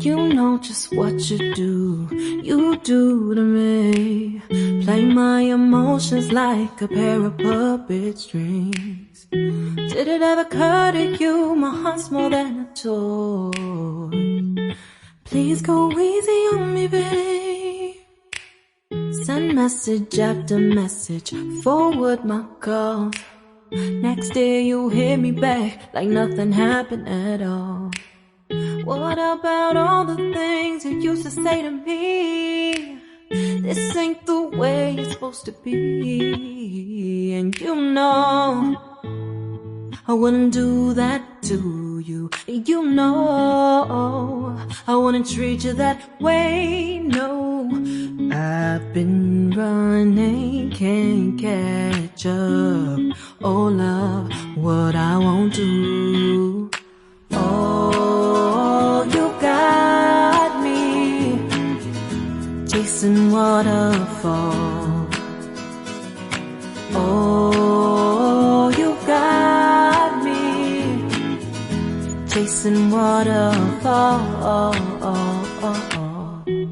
You know just what you do to me. Play my emotions like a pair of puppet strings. Did it ever occur to you my heart's more than a toy? Please go easy on me, babe. Send message after message, forward my calls. Next day you hit me back like nothing happened at all. What about all the things you used to say to me? This ain't the way it's supposed to be. And you know I wouldn't do that to you. You know I wouldn't treat you that way, no. I've been running, can't catch up. Oh love, what I won't do. Oh, you got me chasing waterfalls. Oh, you got me chasing waterfalls.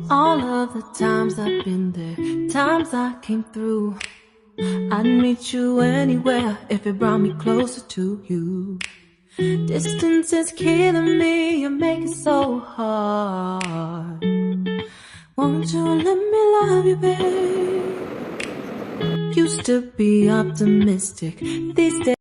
All of the times I've been there, times I came through, I'd meet you anywhere if it brought me closer to you. Distance is killing me, you make it so hard. Won't you let me love you, babe? Used to be optimistic, these days